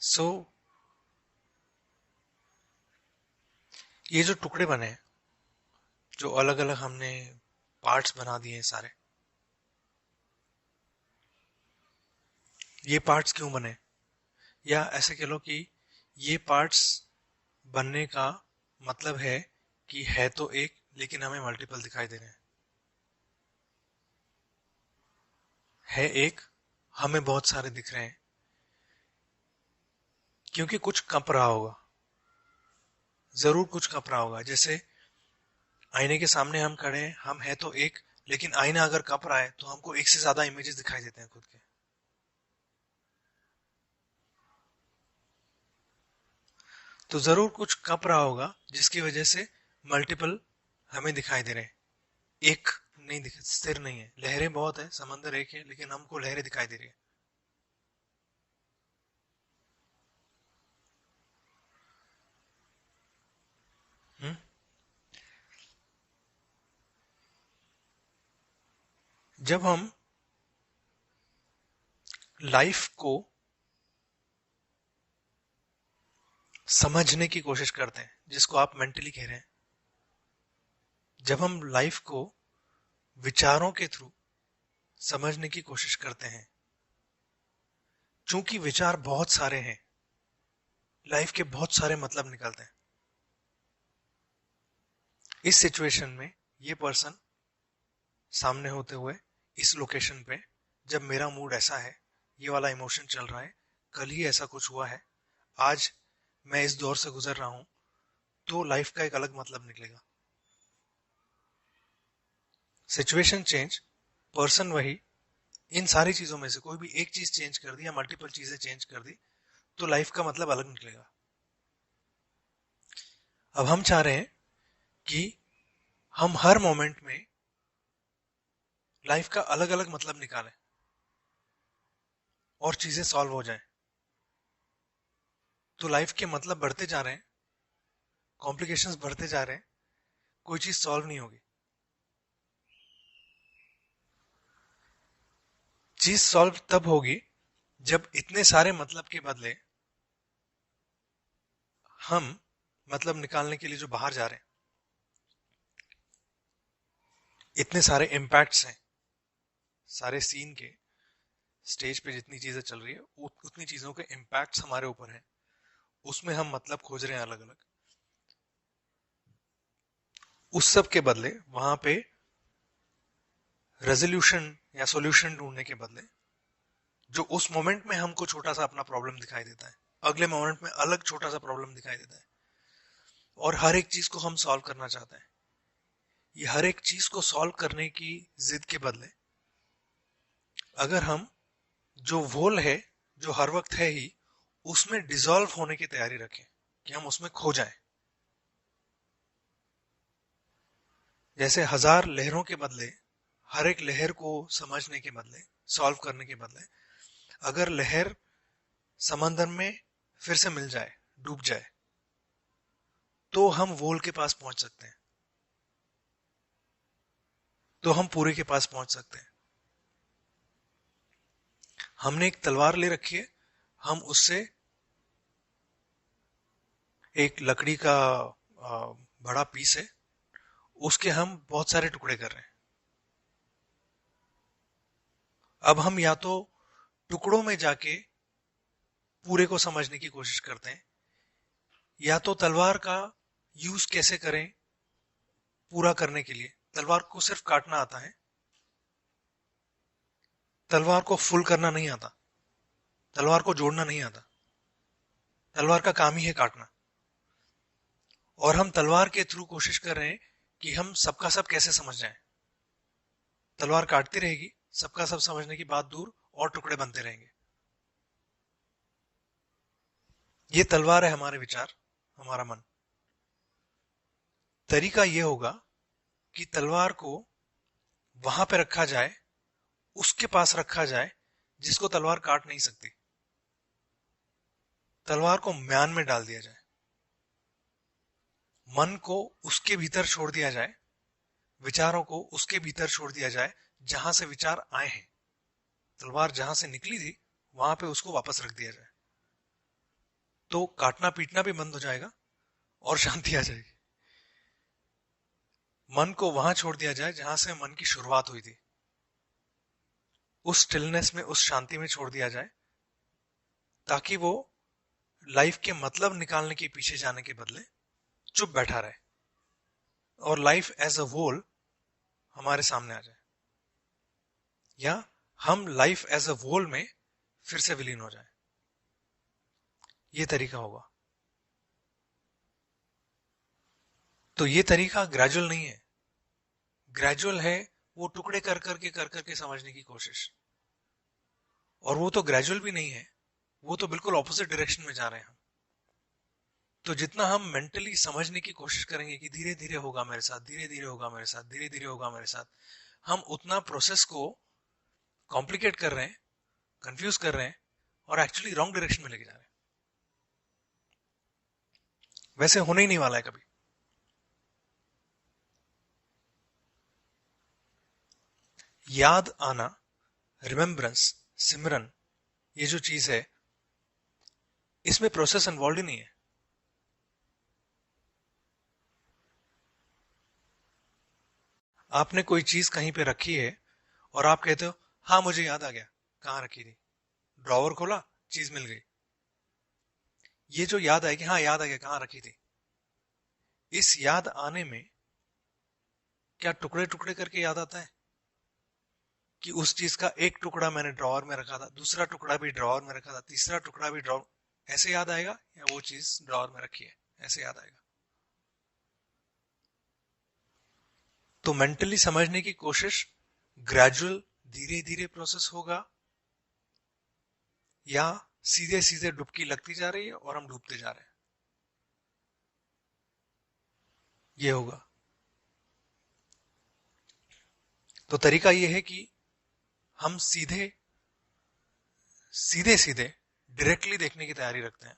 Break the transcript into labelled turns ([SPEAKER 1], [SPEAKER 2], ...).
[SPEAKER 1] सो ये जो टुकड़े बने, जो अलग अलग हमने पार्ट्स बना दिए हैं सारे, ये पार्ट्स क्यों बने? या ऐसे कह लो कि ये पार्ट्स बनने का मतलब है कि है तो एक, लेकिन हमें मल्टीपल दिखाई दे रहे हैं। है एक, हमें बहुत सारे दिख रहे हैं, क्योंकि कुछ कप रहा होगा। जरूर कुछ कप रहा होगा। जैसे आईने के सामने हम खड़े हैं, हम है तो एक, लेकिन आईना अगर कप रहा है तो हमको एक से ज्यादा इमेजेस दिखाई देते हैं खुद के। तो जरूर कुछ कप रहा होगा जिसकी वजह से मल्टीपल हमें दिखाई दे रहे हैं। एक नहीं दिख, स्थिर नहीं है। लहरें बहुत है, समंदर एक है, लेकिन हमको लहरें दिखाई दे रही है। हुँ? जब हम लाइफ को समझने की कोशिश करते हैं, जिसको आप मेंटली कह रहे हैं, जब हम लाइफ को विचारों के थ्रू समझने की कोशिश करते हैं, चूंकि विचार बहुत सारे हैं, लाइफ के बहुत सारे मतलब निकलते हैं। इस सिचुएशन में ये पर्सन सामने होते हुए इस लोकेशन पे, जब मेरा मूड ऐसा है, ये वाला इमोशन चल रहा है, कल ही ऐसा कुछ हुआ है, आज मैं इस दौर से गुजर रहा हूं, तो लाइफ का एक अलग मतलब निकलेगा। सिचुएशन चेंज, पर्सन वही, इन सारी चीजों में से कोई भी एक चीज चेंज कर दी या मल्टीपल चीजें चेंज कर दी, तो लाइफ का मतलब अलग निकलेगा। अब हम चाह रहे हैं कि हम हर मोमेंट में लाइफ का अलग अलग मतलब निकालें और चीजें सॉल्व हो जाएं। तो लाइफ के मतलब बढ़ते जा रहे हैं, कॉम्प्लिकेशंस बढ़ते जा रहे हैं, कोई चीज सॉल्व नहीं होगी। चीज सॉल्व तब होगी जब इतने सारे मतलब के बदले हम मतलब निकालने के लिए जो बाहर जा रहे हैं, इतने सारे इम्पैक्ट्स हैं, सारे सीन के, स्टेज पे जितनी चीजें चल रही है, उतनी चीजों के इम्पैक्ट्स हमारे ऊपर हैं, उसमें हम मतलब खोज रहे हैं अलग अलग। उस सब के बदले वहां पे रेजोल्यूशन या सॉल्यूशन ढूंढने के बदले, जो उस मोमेंट में हमको छोटा सा अपना प्रॉब्लम दिखाई देता है, अगले मोमेंट में अलग छोटा सा प्रॉब्लम दिखाई देता है, और हर एक चीज को हम सॉल्व करना चाहते हैं। ये हर एक चीज को सॉल्व करने की जिद के बदले, अगर हम जो वोल है, जो हर वक्त है ही, उसमें डिसॉल्व होने की तैयारी रखें, कि हम उसमें खो जाएं। जैसे हजार लहरों के बदले, हर एक लहर को समझने के बदले, सॉल्व करने के बदले, अगर लहर समंदर में फिर से मिल जाए, डूब जाए, तो हम वोल के पास पहुंच सकते हैं, तो हम पूरे के पास पहुंच सकते हैं। हमने एक तलवार ले रखी है, हम उससे एक लकड़ी का बड़ा पीस है, उसके हम बहुत सारे टुकड़े कर रहे हैं। अब हम या तो टुकड़ों में जाके पूरे को समझने की कोशिश करते हैं, या तो तलवार का यूज कैसे करें पूरा करने के लिए। तलवार को सिर्फ काटना आता है, तलवार को फुल करना नहीं आता, तलवार को जोड़ना नहीं आता। तलवार का काम ही है काटना। और हम तलवार के थ्रू कोशिश कर रहे हैं कि हम सबका सब कैसे समझ जाएं। तलवार काटती रहेगी, सबका सब समझने की बात दूर, और टुकड़े बनते रहेंगे। ये तलवार है हमारे विचार, हमारा मन। तरीका ये होगा कि तलवार को वहां पे रखा जाए, उसके पास रखा जाए जिसको तलवार काट नहीं सकती। तलवार को म्यान में डाल दिया जाए, मन को उसके भीतर छोड़ दिया जाए, विचारों को उसके भीतर छोड़ दिया जाए जहां से विचार आए हैं। तलवार जहां से निकली थी, वहां पे उसको वापस रख दिया जाए। तो काटना पीटना भी बंद हो जाएगा और शांति आ जाएगी। मन को वहां छोड़ दिया जाए जहां से मन की शुरुआत हुई थी, उस स्टिलनेस में, उस शांति में छोड़ दिया जाए, ताकि वो लाइफ के मतलब निकालने के पीछे जाने के बदले चुप बैठा रहे और लाइफ एज अ होल हमारे सामने आ जाए, या हम लाइफ एज अ होल में फिर से विलीन हो जाए। ये तरीका होगा। तो ये तरीका ग्रेजुअल नहीं है। ग्रेजुअल है वो टुकड़े कर करके समझने की कोशिश, और वो तो ग्रेजुअल भी नहीं है, वो तो बिल्कुल ऑपोजिट डायरेक्शन में जा रहे हैं हम। तो जितना हम मेंटली समझने की कोशिश करेंगे कि धीरे धीरे होगा मेरे साथ, धीरे धीरे होगा मेरे साथ, धीरे धीरे होगा मेरे साथ, हम उतना प्रोसेस को कॉम्प्लिकेट कर रहे हैं, कंफ्यूज कर रहे हैं, और एक्चुअली रॉन्ग डायरेक्शन में लेके जा रहे हैं। वैसे होने ही नहीं वाला है कभी। याद आना, रिमेम्बरेंस, सिमरन, ये जो चीज है, इसमें प्रोसेस इन्वॉल्व ही नहीं है। आपने कोई चीज कहीं पे रखी है और आप कहते हो हाँ मुझे याद आ गया, कहां रखी थी, ड्रॉवर खोला, चीज मिल गई। ये जो याद आएगी, हाँ याद आ गया कहां रखी थी, इस याद आने में क्या टुकड़े टुकड़े करके याद आता है कि उस चीज का एक टुकड़ा मैंने ड्रॉवर में रखा था, दूसरा टुकड़ा भी ड्रॉवर में रखा था, तीसरा टुकड़ा भी ड्रॉवर, ऐसे याद आएगा, या वो चीज ड्रॉवर में रखी है ऐसे याद आएगा? तो मेंटली समझने की कोशिश ग्रेजुअल, धीरे धीरे प्रोसेस होगा, या सीधे सीधे डुबकी लगती जा रही है और हम डूबते जा रहे हैं, ये होगा। तो तरीका ये है कि हम सीधे सीधे सीधे डायरेक्टली देखने की तैयारी रखते हैं,